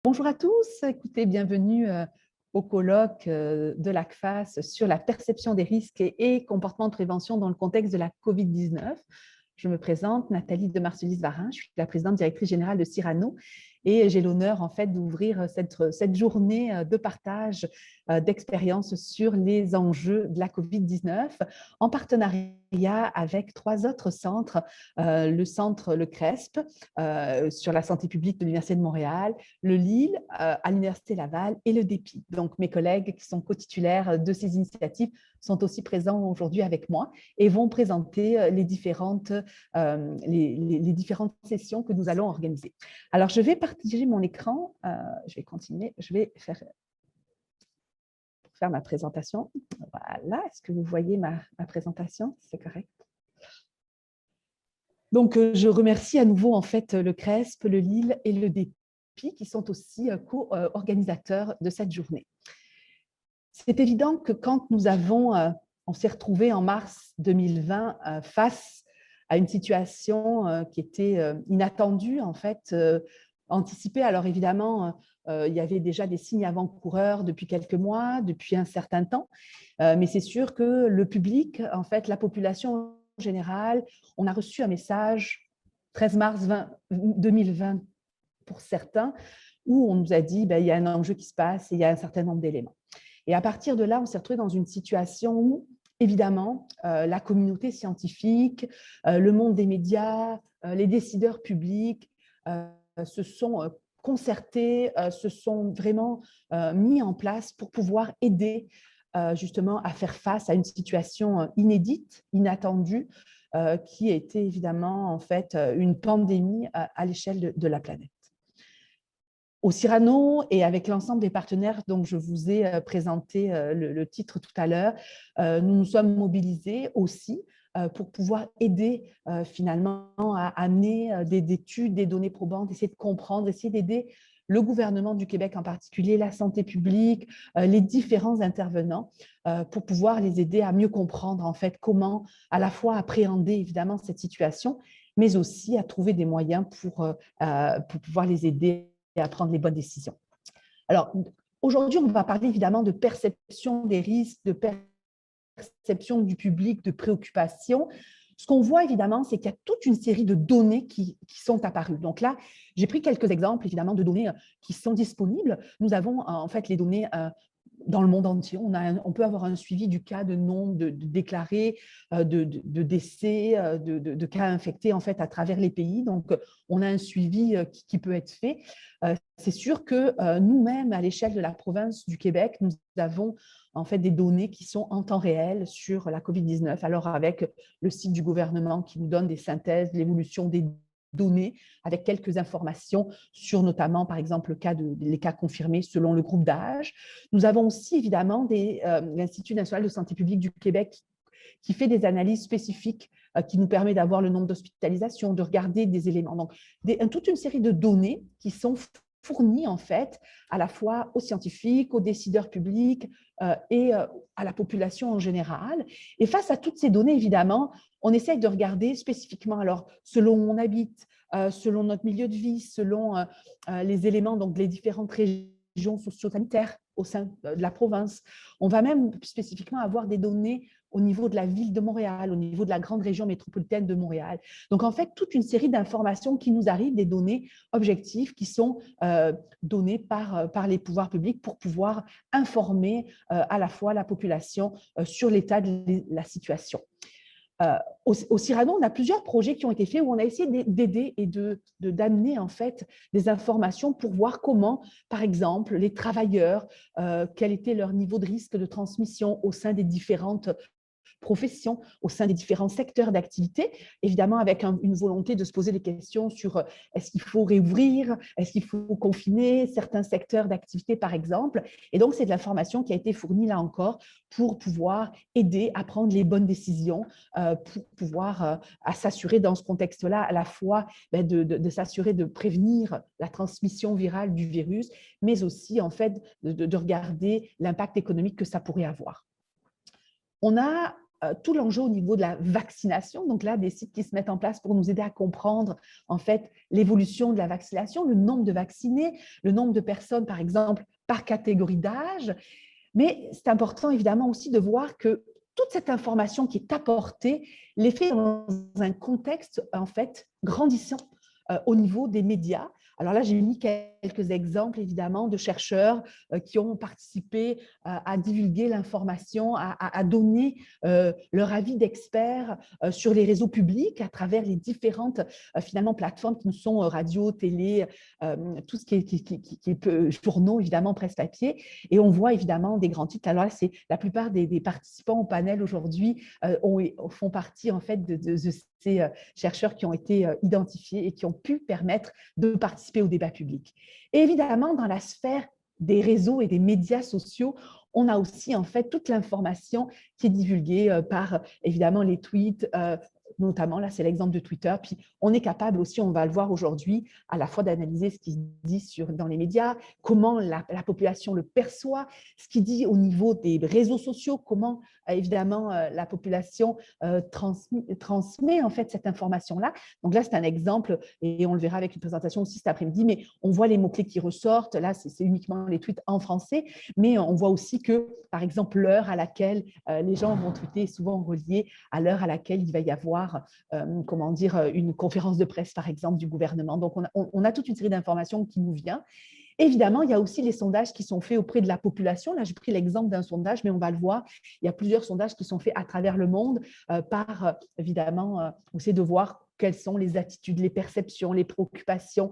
Bonjour à tous, écoutez, bienvenue au colloque de l'ACFAS sur la perception des risques et comportements de prévention dans le contexte de la COVID-19. Je me présente, Nathalie de Marcelis-Varin, je suis la présidente directrice générale de Cyrano et j'ai l'honneur en fait d'ouvrir cette journée de partage d'expériences sur les enjeux de la COVID-19 en partenariat avec 3 autres centres, le centre Le CRESP sur la santé publique de l'Université de Montréal, le Lille à l'Université Laval et le DEPI. Donc mes collègues qui sont co-titulaires de ces initiatives sont aussi présents aujourd'hui avec moi et vont présenter les différentes sessions que nous allons organiser. Alors, je vais partager mon écran. Je vais continuer. Je vais faire ma présentation. Voilà. Est-ce que vous voyez ma présentation? C'est correct. Donc, je remercie à nouveau en fait le CRESP, le Lille et le DEPI qui sont aussi co-organisateurs de cette journée. C'est évident que quand on s'est retrouvés en mars 2020 face à une situation qui était inattendue, en fait, anticipée. Alors évidemment, il y avait déjà des signes avant-coureurs depuis quelques mois, depuis un certain temps, mais c'est sûr que le public, en fait, la population en général, on a reçu un message 13 mars 2020 pour certains, où on nous a dit il y a un enjeu qui se passe et il y a un certain nombre d'éléments. Et à partir de là, on s'est retrouvé dans une situation où, évidemment, la communauté scientifique, le monde des médias, les décideurs publics se sont concertés, se sont vraiment mis en place pour pouvoir aider justement à faire face à une situation inédite, inattendue, qui était évidemment en fait une pandémie à l'échelle de la planète. Au Cyrano et avec l'ensemble des partenaires dont je vous ai présenté le titre tout à l'heure, nous nous sommes mobilisés aussi pour pouvoir aider finalement à amener des études, des données probantes, essayer de comprendre, essayer d'aider le gouvernement du Québec en particulier, la santé publique, les différents intervenants pour pouvoir les aider à mieux comprendre en fait comment à la fois appréhender évidemment cette situation, mais aussi à trouver des moyens pour pouvoir les aider et à prendre les bonnes décisions. Alors, aujourd'hui, on va parler évidemment de perception des risques, de perception du public, de préoccupation. Ce qu'on voit évidemment, c'est qu'il y a toute une série de données qui sont apparues. Donc là, j'ai pris quelques exemples évidemment de données qui sont disponibles. Nous avons en fait les données dans le monde entier. On peut avoir un suivi du cas de nombre de déclarés, de décès, de cas infectés en fait à travers les pays. Donc, on a un suivi qui peut être fait. C'est sûr que nous-mêmes, à l'échelle de la province du Québec, nous avons en fait des données qui sont en temps réel sur la COVID-19. Alors, avec le site du gouvernement qui nous donne des synthèses, l'évolution des données avec quelques informations sur notamment, par exemple, les cas confirmés selon le groupe d'âge. Nous avons aussi, évidemment, l'Institut national de santé publique du Québec qui fait des analyses spécifiques qui nous permet d'avoir le nombre d'hospitalisations, de regarder des éléments. Donc, toute une série de données qui sont fournies, en fait, à la fois aux scientifiques, aux décideurs publics et à la population en général. Et face à toutes ces données, évidemment, on essaye de regarder spécifiquement, alors, selon où on habite, selon notre milieu de vie, selon les éléments, donc les différentes régions socio-sanitaires au sein de la province. On va même spécifiquement avoir des données au niveau de la ville de Montréal, au niveau de la grande région métropolitaine de Montréal. Donc, en fait, toute une série d'informations qui nous arrivent, des données objectives qui sont données par les pouvoirs publics pour pouvoir informer à la fois la population sur l'état de la situation. Au Cyrano, on a plusieurs projets qui ont été faits où on a essayé d'aider et d'amener en fait des informations pour voir comment, par exemple, les travailleurs, quel était leur niveau de risque de transmission au sein des différentes professions, au sein des différents secteurs d'activité, évidemment avec une volonté de se poser des questions sur est-ce qu'il faut réouvrir, est-ce qu'il faut confiner certains secteurs d'activité par exemple. Et donc, c'est de l'information qui a été fournie là encore pour pouvoir aider à prendre les bonnes décisions, pour pouvoir à s'assurer dans ce contexte-là à la fois de s'assurer de prévenir la transmission virale du virus, mais aussi en fait de regarder l'impact économique que ça pourrait avoir. On a tout l'enjeu au niveau de la vaccination. Donc là, des sites qui se mettent en place pour nous aider à comprendre en fait l'évolution de la vaccination, le nombre de vaccinés, le nombre de personnes, par exemple, par catégorie d'âge. Mais c'est important évidemment aussi de voir que toute cette information qui est apportée l'est fait dans un contexte en fait grandissant au niveau des médias. Alors là, j'ai mis quelques exemples, évidemment, de chercheurs qui ont participé à divulguer l'information, à donner leur avis d'experts sur les réseaux publics à travers les différentes, finalement, plateformes qui nous sont radio, télé, tout ce qui est journaux, évidemment, presse-papier. Et on voit, évidemment, des grands titres. Alors là, la plupart des participants au panel aujourd'hui font partie, en fait, de ces chercheurs qui ont été identifiés et qui ont pu permettre de participer au débat public. Et évidemment, dans la sphère des réseaux et des médias sociaux, on a aussi en fait toute l'information qui est divulguée par évidemment les tweets, notamment là c'est l'exemple de Twitter, puis on est capable aussi, on va le voir aujourd'hui, à la fois d'analyser ce qui se dit dans les médias, comment la population le perçoit, ce qui dit au niveau des réseaux sociaux, comment évidemment la population transmet en fait cette information-là. Donc là c'est un exemple et on le verra avec une présentation aussi cet après-midi, mais on voit les mots-clés qui ressortent, là c'est uniquement les tweets en français, mais on voit aussi que par exemple l'heure à laquelle les gens vont tweeter est souvent reliée à l'heure à laquelle il va y avoir comment dire, une conférence de presse, par exemple, du gouvernement. Donc, on a toute une série d'informations qui nous vient. Évidemment, il y a aussi les sondages qui sont faits auprès de la population. Là, j'ai pris l'exemple d'un sondage, mais on va le voir. Il y a plusieurs sondages qui sont faits à travers le monde par, évidemment, on essaie de voir quelles sont les attitudes, les perceptions, les préoccupations,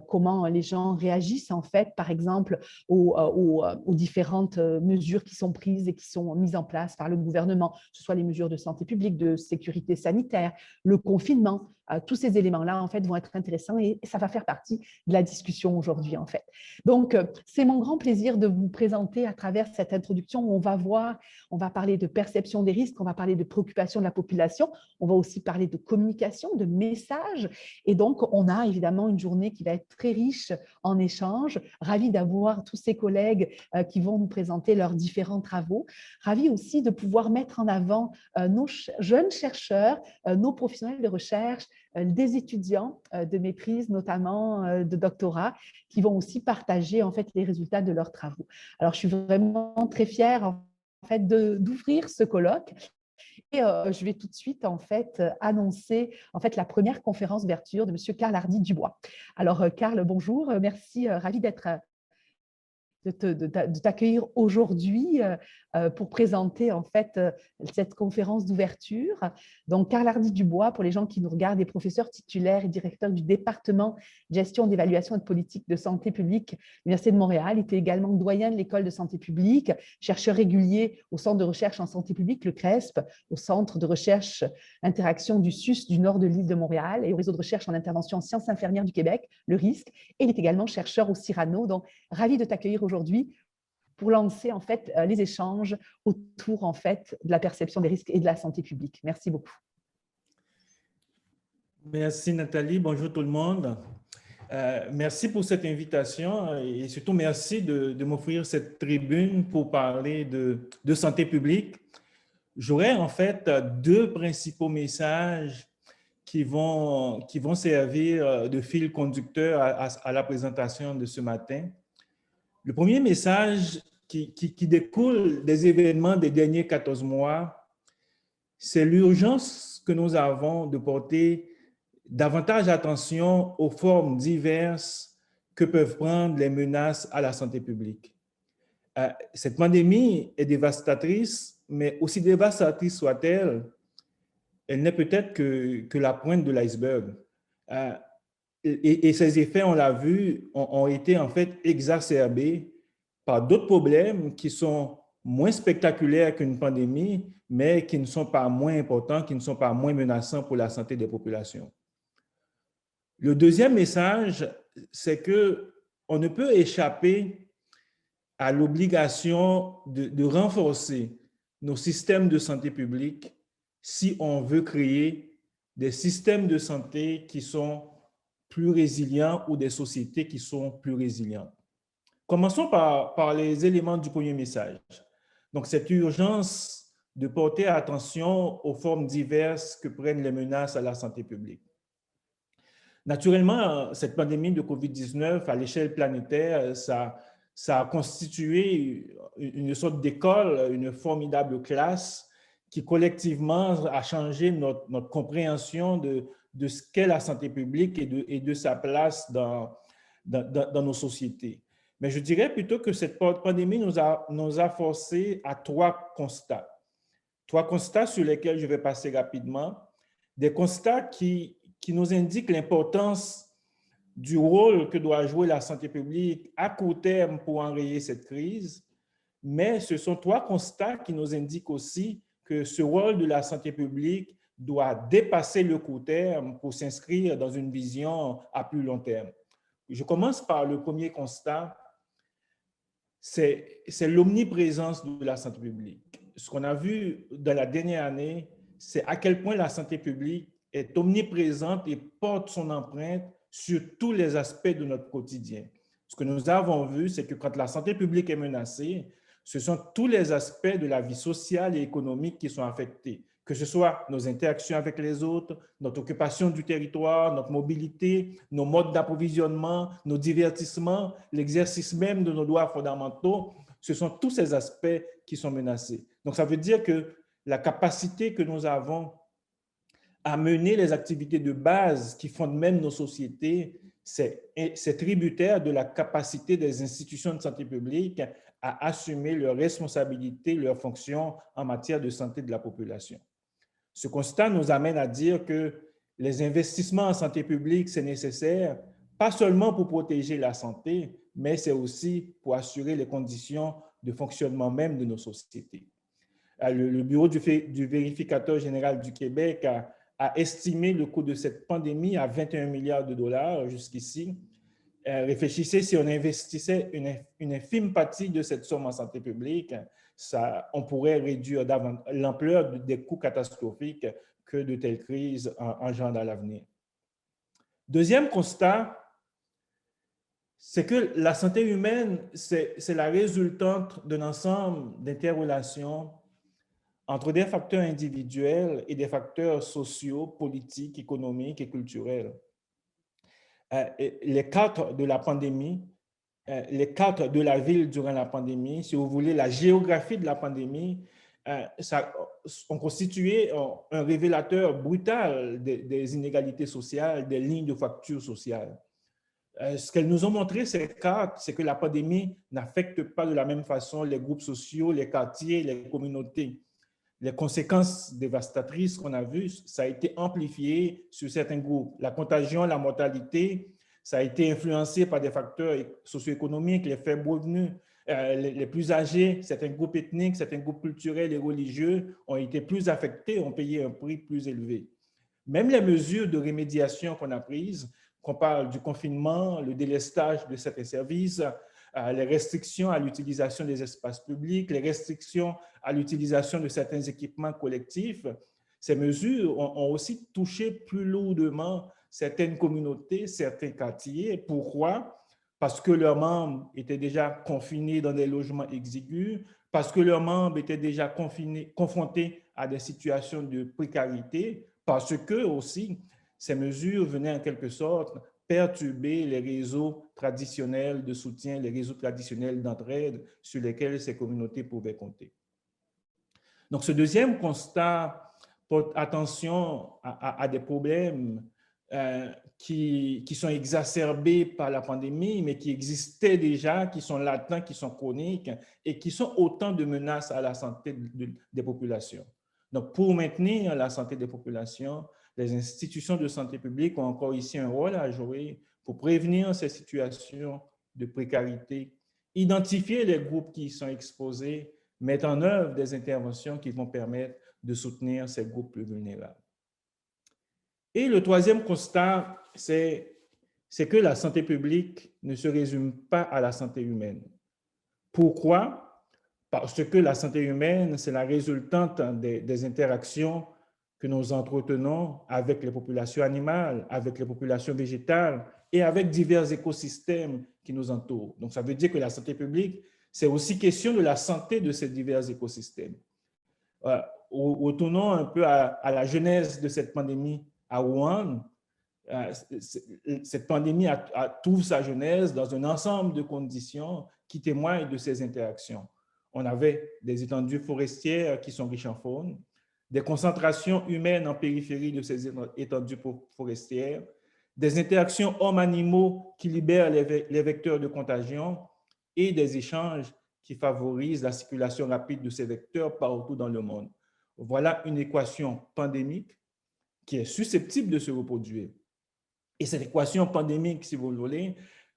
comment les gens réagissent en fait, par exemple, aux différentes mesures qui sont prises et qui sont mises en place par le gouvernement, que ce soit les mesures de santé publique, de sécurité sanitaire, le confinement. Tous ces éléments-là, en fait, vont être intéressants et ça va faire partie de la discussion aujourd'hui, en fait. Donc, c'est mon grand plaisir de vous présenter à travers cette introduction où on va parler de perception des risques, on va parler de préoccupation de la population, on va aussi parler de communication, de messages. Et donc, on a évidemment une journée qui va être très riche en échanges. Ravi d'avoir tous ces collègues qui vont nous présenter leurs différents travaux. Ravi aussi de pouvoir mettre en avant nos jeunes chercheurs, nos professionnels de recherche, des étudiants de maîtrise, notamment de doctorat, qui vont aussi partager en fait les résultats de leurs travaux. Alors, je suis vraiment très fière en fait d'ouvrir ce colloque. Et je vais tout de suite en fait annoncer en fait la première conférence d'ouverture de Monsieur Karl Hardy Dubois. Alors Karl, bonjour, merci, ravi d'être de t'accueillir aujourd'hui pour présenter en fait cette conférence d'ouverture. Donc, Karl Hardy Dubois, pour les gens qui nous regardent, est professeur titulaire et directeur du département gestion d'évaluation et de politique de santé publique de l'Université de Montréal. Il était également doyen de l'école de santé publique, chercheur régulier au centre de recherche en santé publique, le CRESP, au centre de recherche interaction du SUS du nord de l'île de Montréal et au réseau de recherche en intervention en sciences infirmières du Québec, le RISC. Et il est également chercheur au Cyrano. Donc, ravi de t'accueillir aujourd'hui pour lancer en fait les échanges autour en fait de la perception des risques et de la santé publique. Merci beaucoup. Merci Nathalie, bonjour tout le monde. Merci pour cette invitation et surtout merci de m'offrir cette tribune pour parler de santé publique. J'aurai en fait deux principaux messages qui vont servir de fil conducteur à la présentation de ce matin. Le premier message qui découle des événements des derniers 14 mois, c'est l'urgence que nous avons de porter davantage attention aux formes diverses que peuvent prendre les menaces à la santé publique. Cette pandémie est dévastatrice, mais aussi dévastatrice soit-elle, elle n'est peut-être que la pointe de l'iceberg. Et ces effets, on l'a vu, ont été en fait exacerbés par d'autres problèmes qui sont moins spectaculaires qu'une pandémie, mais qui ne sont pas moins importants, qui ne sont pas moins menaçants pour la santé des populations. Le deuxième message, c'est qu'on ne peut échapper à l'obligation de renforcer nos systèmes de santé publique si on veut créer des systèmes de santé qui sont plus résilients ou des sociétés qui sont plus résilientes. Commençons par les éléments du premier message. Donc, cette urgence de porter attention aux formes diverses que prennent les menaces à la santé publique. Naturellement, cette pandémie de COVID-19 à l'échelle planétaire, ça a constitué une sorte d'école, une formidable classe qui collectivement a changé notre compréhension de ce qu'est la santé publique et de sa place dans nos sociétés. Mais je dirais plutôt que cette pandémie nous a forcés à trois constats. Trois constats sur lesquels je vais passer rapidement. Des constats qui nous indiquent l'importance du rôle que doit jouer la santé publique à court terme pour enrayer cette crise. Mais ce sont trois constats qui nous indiquent aussi que ce rôle de la santé publique doit dépasser le court terme pour s'inscrire dans une vision à plus long terme. Je commence par le premier constat, c'est l'omniprésence de la santé publique. Ce qu'on a vu dans la dernière année, c'est à quel point la santé publique est omniprésente et porte son empreinte sur tous les aspects de notre quotidien. Ce que nous avons vu, c'est que quand la santé publique est menacée, ce sont tous les aspects de la vie sociale et économique qui sont affectés, que ce soit nos interactions avec les autres, notre occupation du territoire, notre mobilité, nos modes d'approvisionnement, nos divertissements, l'exercice même de nos droits fondamentaux. Ce sont tous ces aspects qui sont menacés. Donc, ça veut dire que la capacité que nous avons à mener les activités de base qui fondent même nos sociétés, c'est tributaire de la capacité des institutions de santé publique à assumer leurs responsabilités, leurs fonctions en matière de santé de la population. Ce constat nous amène à dire que les investissements en santé publique, c'est nécessaire, pas seulement pour protéger la santé, mais c'est aussi pour assurer les conditions de fonctionnement même de nos sociétés. Le Bureau du vérificateur général du Québec a estimé le coût de cette pandémie à 21 milliards de dollars jusqu'ici. Réfléchissez, si on investissait une infime partie de cette somme en santé publique, on pourrait réduire l'ampleur des coûts catastrophiques que de telles crises engendrent à l'avenir. Deuxième constat, c'est que la santé humaine, c'est la résultante d'un ensemble d'interrelations entre des facteurs individuels et des facteurs sociaux, politiques, économiques et culturels. Les cadres de la pandémie, les cadres de la ville durant la pandémie, si vous voulez, la géographie de la pandémie, ont constitué un révélateur brutal des inégalités sociales, des lignes de fracture sociale. Ce qu'elles nous ont montré, ces cartes, c'est que la pandémie n'affecte pas de la même façon les groupes sociaux, les quartiers, les communautés. Les conséquences dévastatrices qu'on a vues, ça a été amplifié sur certains groupes. La contagion, la mortalité, ça a été influencé par des facteurs socio-économiques, les faibles revenus, les plus âgés, certains groupes ethniques, certains groupes culturels et religieux ont été plus affectés, ont payé un prix plus élevé. Même les mesures de rémédiation qu'on a prises, qu'on parle du confinement, le délestage de certains services, les restrictions à l'utilisation des espaces publics, les restrictions à l'utilisation de certains équipements collectifs, ces mesures ont aussi touché plus lourdement certaines communautés, certains quartiers. Pourquoi? Parce que leurs membres étaient déjà confinés dans des logements exigus, parce que leurs membres étaient déjà confrontés à des situations de précarité, parce que aussi ces mesures venaient en quelque sorte perturber les réseaux traditionnels de soutien, les réseaux traditionnels d'entraide sur lesquels ces communautés pouvaient compter. Donc, ce deuxième constat porte attention à des problèmes qui sont exacerbés par la pandémie, mais qui existaient déjà, qui sont latents, qui sont chroniques et qui sont autant de menaces à la santé des populations. Donc, pour maintenir la santé des populations, les institutions de santé publique ont encore ici un rôle à jouer pour prévenir ces situations de précarité, identifier les groupes qui y sont exposés, mettre en œuvre des interventions qui vont permettre de soutenir ces groupes plus vulnérables. Et le troisième constat, c'est que la santé publique ne se résume pas à la santé humaine. Pourquoi? Parce que la santé humaine, c'est la résultante des interactions que nous entretenons avec les populations animales, avec les populations végétales et avec divers écosystèmes qui nous entourent. Donc, ça veut dire que la santé publique, c'est aussi question de la santé de ces divers écosystèmes. Retournons un peu à la genèse de cette pandémie à Wuhan. Cette pandémie trouve sa genèse dans un ensemble de conditions qui témoignent de ces interactions. On avait des étendues forestières qui sont riches en faune, des concentrations humaines en périphérie de ces étendues forestières, des interactions hommes-animaux qui libèrent les vecteurs de contagion et des échanges qui favorisent la circulation rapide de ces vecteurs partout dans le monde. Voilà une équation pandémique qui est susceptible de se reproduire. Et cette équation pandémique, si vous voulez,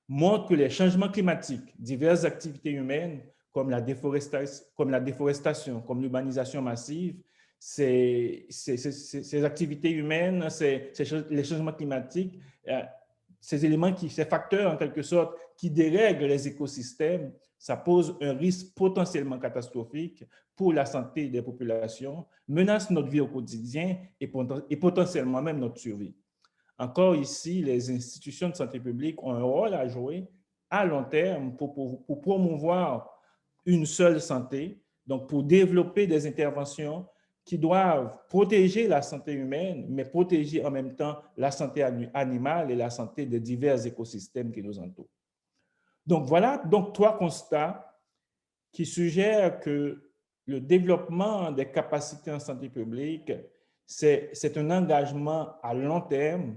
montre que les changements climatiques, diverses activités humaines, comme la déforestation, comme l'urbanisation massive, ces activités humaines, les changements climatiques, ces éléments, ces facteurs en quelque sorte qui dérèglent les écosystèmes, ça pose un risque potentiellement catastrophique pour la santé des populations, menace notre vie au quotidien et potentiellement même notre survie. Encore ici, les institutions de santé publique ont un rôle à jouer à long terme pour promouvoir une seule santé, donc pour développer des interventions qui doivent protéger la santé humaine, mais protéger en même temps la santé animale et la santé des divers écosystèmes qui nous entourent. Donc voilà donc trois constats qui suggèrent que le développement des capacités en santé publique, c'est un engagement à long terme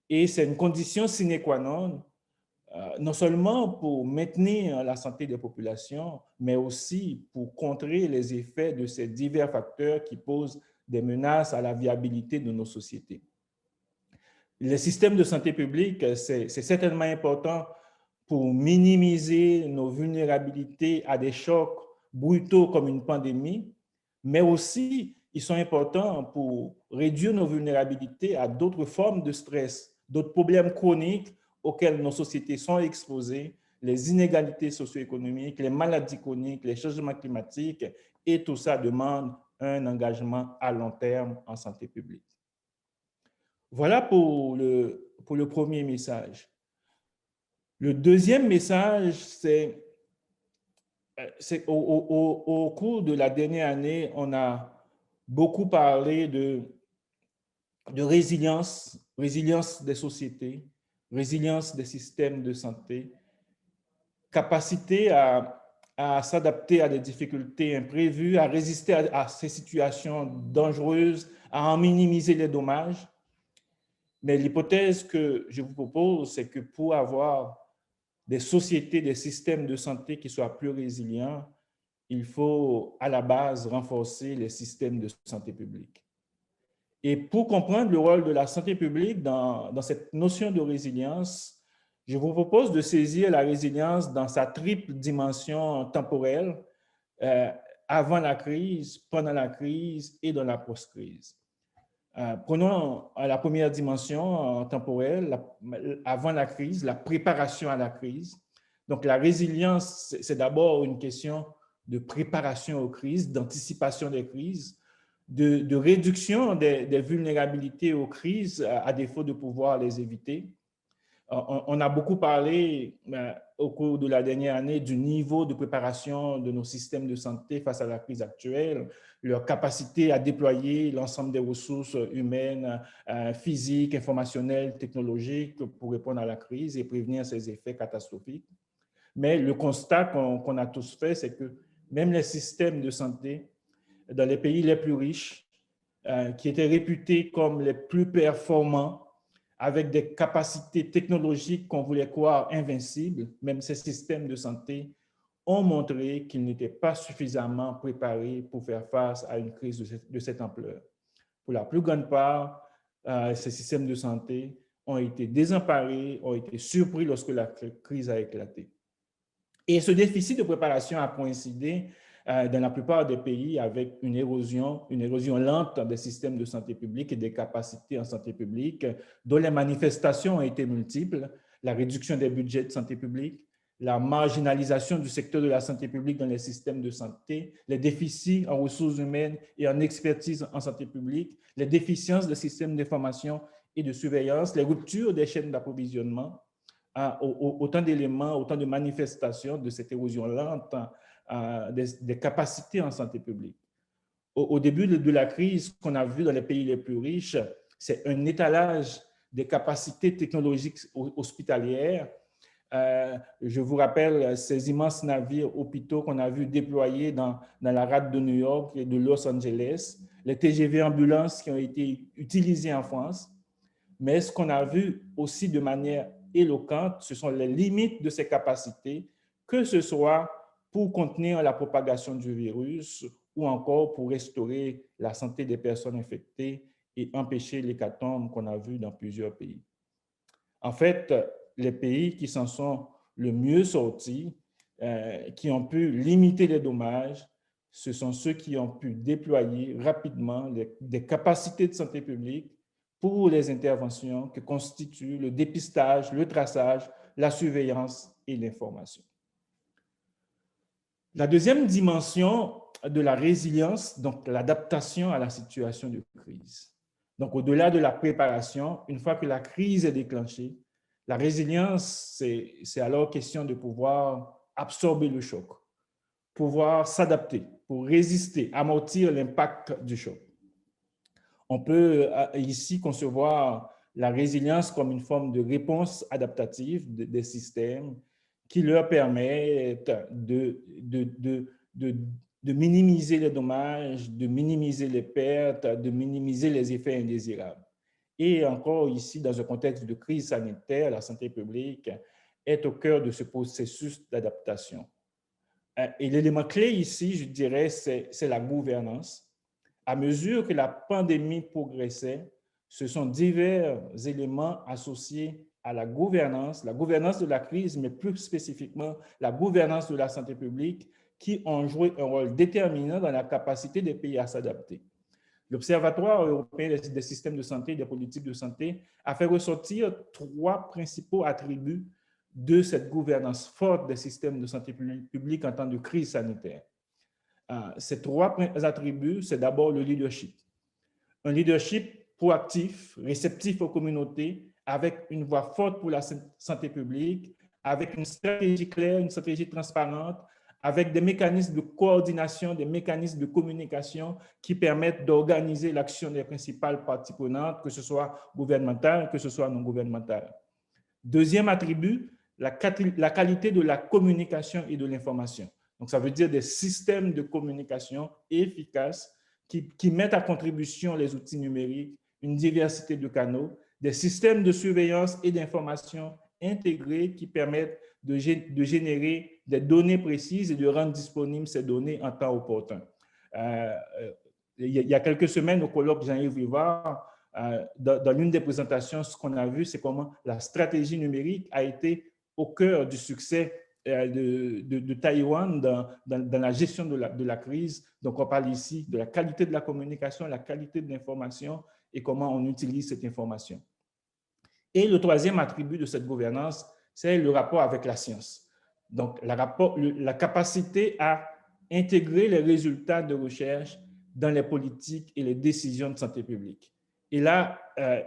et c'est une condition sine qua non, non seulement pour maintenir la santé des populations, mais aussi pour contrer les effets de ces divers facteurs qui posent des menaces à la viabilité de nos sociétés. Les systèmes de santé publique, c'est certainement important pour minimiser nos vulnérabilités à des chocs brutaux comme une pandémie, mais aussi ils sont importants pour réduire nos vulnérabilités à d'autres formes de stress, d'autres problèmes chroniques auxquels nos sociétés sont exposées, les inégalités socio-économiques, les maladies chroniques, les changements climatiques, et tout ça demande un engagement à long terme en santé publique. Voilà pour le premier message. Le deuxième message, c'est au cours de la dernière année, on a beaucoup parlé de résilience des sociétés, résilience des systèmes de santé, capacité à s'adapter à des difficultés imprévues, à résister à ces situations dangereuses, à en minimiser les dommages. Mais l'hypothèse que je vous propose, c'est que pour avoir des sociétés, des systèmes de santé qui soient plus résilients, il faut à la base renforcer les systèmes de santé publique. Et pour comprendre le rôle de la santé publique dans cette notion de résilience, je vous propose de saisir la résilience dans sa triple dimension temporelle, avant la crise, pendant la crise et dans la post-crise. Prenons la première dimension temporelle, avant la crise, la préparation à la crise. Donc, la résilience, c'est d'abord une question de préparation aux crises, d'anticipation des crises, de réduction des vulnérabilités aux crises à défaut de pouvoir les éviter. On a beaucoup parlé au cours de la dernière année du niveau de préparation de nos systèmes de santé face à la crise actuelle, leur capacité à déployer l'ensemble des ressources humaines, physiques, informationnelles, technologiques pour répondre à la crise et prévenir ses effets catastrophiques. Mais le constat qu'on a tous fait, c'est que même les systèmes de santé dans les pays les plus riches, qui étaient réputés comme les plus performants, avec des capacités technologiques qu'on voulait croire invincibles, même ces systèmes de santé ont montré qu'ils n'étaient pas suffisamment préparés pour faire face à une crise de cette ampleur. Pour la plus grande part, ces systèmes de santé ont été désemparés, ont été surpris lorsque la crise a éclaté. Et ce déficit de préparation a coïncidé dans la plupart des pays avec une érosion lente des systèmes de santé publique et des capacités en santé publique, dont les manifestations ont été multiples: la réduction des budgets de santé publique, la marginalisation du secteur de la santé publique dans les systèmes de santé, les déficits en ressources humaines et en expertise en santé publique, les déficiences des systèmes d'information et de surveillance, les ruptures des chaînes d'approvisionnement, autant d'éléments, autant de manifestations de cette érosion lente des capacités en santé publique. au début de la crise, ce qu'on a vu dans les pays les plus riches, c'est un étalage des capacités technologiques hospitalières. Je vous rappelle ces immenses navires hôpitaux qu'on a vus déployés dans la rade de New York et de Los Angeles, les TGV ambulances qui ont été utilisés en France. Mais ce qu'on a vu aussi de manière éloquente, ce sont les limites de ces capacités, que ce soit pour contenir la propagation du virus ou encore pour restaurer la santé des personnes infectées et empêcher l'hécatombe qu'on a vu dans plusieurs pays. En fait, les pays qui s'en sont le mieux sortis, qui ont pu limiter les dommages, ce sont ceux qui ont pu déployer rapidement des capacités de santé publique pour les interventions que constituent le dépistage, le traçage, la surveillance et l'information. La deuxième dimension de la résilience, donc l'adaptation à la situation de crise. Donc, au-delà de la préparation, une fois que la crise est déclenchée, la résilience, c'est alors question de pouvoir absorber le choc, pouvoir s'adapter, pour résister, amortir l'impact du choc. On peut ici concevoir la résilience comme une forme de réponse adaptative des systèmes qui leur permettent de minimiser les dommages, de minimiser les pertes, de minimiser les effets indésirables. Et encore ici, dans un contexte de crise sanitaire, la santé publique est au cœur de ce processus d'adaptation. Et l'élément clé ici, je dirais, c'est la gouvernance. À mesure que la pandémie progressait, ce sont divers éléments associés à la gouvernance de la crise, mais plus spécifiquement la gouvernance de la santé publique, qui ont joué un rôle déterminant dans la capacité des pays à s'adapter. L'Observatoire européen des systèmes de santé et des politiques de santé a fait ressortir 3 principaux attributs de cette gouvernance forte des systèmes de santé publique en temps de crise sanitaire. Ces 3 attributs, c'est d'abord le leadership. Un leadership proactif, réceptif aux communautés, avec une voix forte pour la santé publique, avec une stratégie claire, une stratégie transparente, avec des mécanismes de coordination, des mécanismes de communication qui permettent d'organiser l'action des principales parties prenantes, que ce soit gouvernementales, que ce soit non gouvernementales. Deuxième attribut, la qualité de la communication et de l'information. Donc, ça veut dire des systèmes de communication efficaces qui mettent à contribution les outils numériques, une diversité de canaux, des systèmes de surveillance et d'information intégrés qui permettent de générer des données précises et de rendre disponibles ces données en temps opportun. Il y a quelques semaines, au colloque Jean-Yves Rivard, dans l'une des présentations, ce qu'on a vu, c'est comment la stratégie numérique a été au cœur du succès de Taïwan dans la gestion de la crise. Donc, on parle ici de la qualité de la communication, la qualité de l'information et comment on utilise cette information. Et le troisième attribut de cette gouvernance, c'est le rapport avec la science. Donc, la capacité à intégrer les résultats de recherche dans les politiques et les décisions de santé publique. Et là,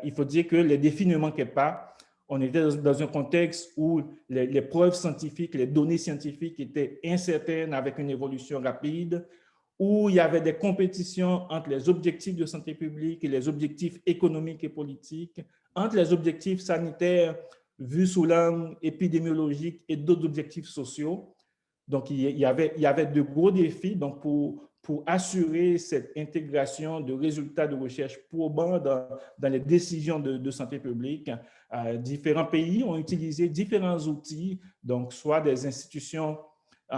il faut dire que les défis ne manquaient pas. On était dans un contexte où les preuves scientifiques, les données scientifiques étaient incertaines avec une évolution rapide, où il y avait des compétitions entre les objectifs de santé publique et les objectifs économiques et politiques, entre les objectifs sanitaires vus sous l'angle épidémiologique et d'autres objectifs sociaux. Donc, il y avait de gros défis donc pour assurer cette intégration de résultats de recherche probants dans les décisions de santé publique. Différents pays ont utilisé différents outils, donc soit des institutions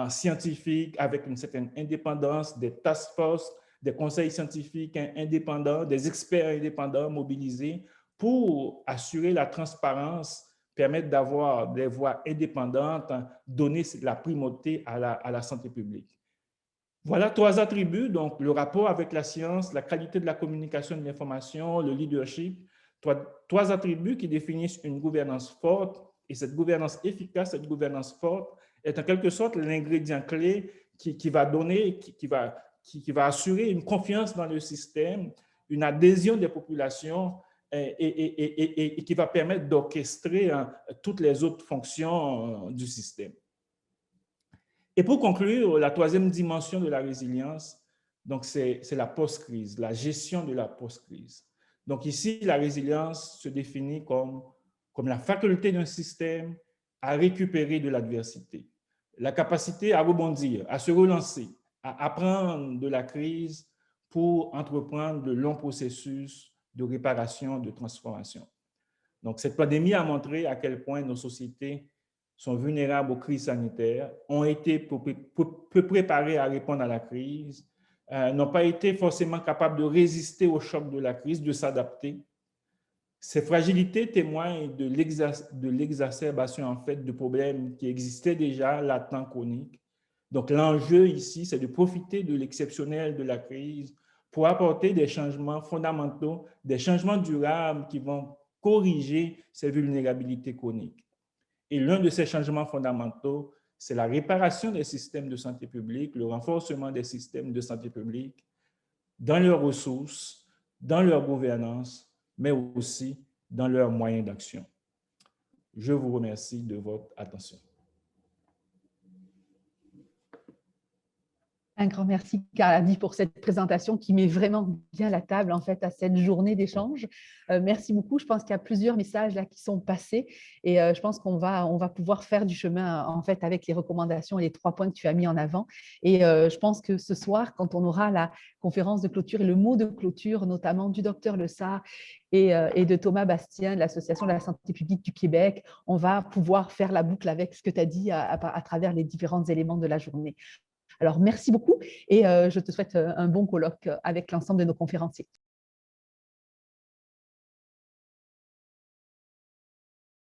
scientifiques avec une certaine indépendance, des task forces, des conseils scientifiques indépendants, des experts indépendants mobilisés pour assurer la transparence, permettre d'avoir des voix indépendantes, donner la primauté à la santé publique. Voilà 3 attributs, donc le rapport avec la science, la qualité de la communication et de l'information, le leadership, 3 attributs qui définissent une gouvernance forte. Et cette gouvernance efficace, cette gouvernance forte, est en quelque sorte l'ingrédient clé qui va assurer une confiance dans le système, une adhésion des populations et qui va permettre d'orchestrer toutes les autres fonctions du système. Et pour conclure, la 3e dimension de la résilience, Donc, c'est la post-crise, la gestion de la post-crise. Donc, ici, la résilience se définit comme la faculté d'un système à récupérer de l'adversité, la capacité à rebondir, à se relancer, à apprendre de la crise pour entreprendre de longs processus de réparation, de transformation. Donc, cette pandémie a montré à quel point nos sociétés sont vulnérables aux crises sanitaires, ont été peu préparées à répondre à la crise, n'ont pas été forcément capables de résister au choc de la crise, de s'adapter. Ces fragilités témoignent de l'exacerbation en fait de problèmes qui existaient déjà, latents, chroniques. Donc l'enjeu ici, c'est de profiter de l'exceptionnel de la crise pour apporter des changements fondamentaux, des changements durables qui vont corriger ces vulnérabilités chroniques. Et l'un de ces changements fondamentaux, c'est la réparation des systèmes de santé publique, le renforcement des systèmes de santé publique dans leurs ressources, dans leur gouvernance, mais aussi dans leurs moyens d'action. Je vous remercie de votre attention. Un grand merci, Karadi, pour cette présentation qui met vraiment bien la table en fait à cette journée d'échange. Merci beaucoup. Je pense qu'il y a plusieurs messages là qui sont passés et je pense qu'on va pouvoir faire du chemin en fait avec les recommandations et les 3 points que tu as mis en avant. Et je pense que ce soir, quand on aura la conférence de clôture et le mot de clôture, notamment du docteur Le Sarre et de Thomas Bastien de l'Association de la santé publique du Québec, on va pouvoir faire la boucle avec ce que tu as dit à travers les différents éléments de la journée. Alors, merci beaucoup et je te souhaite un bon colloque avec l'ensemble de nos conférenciers.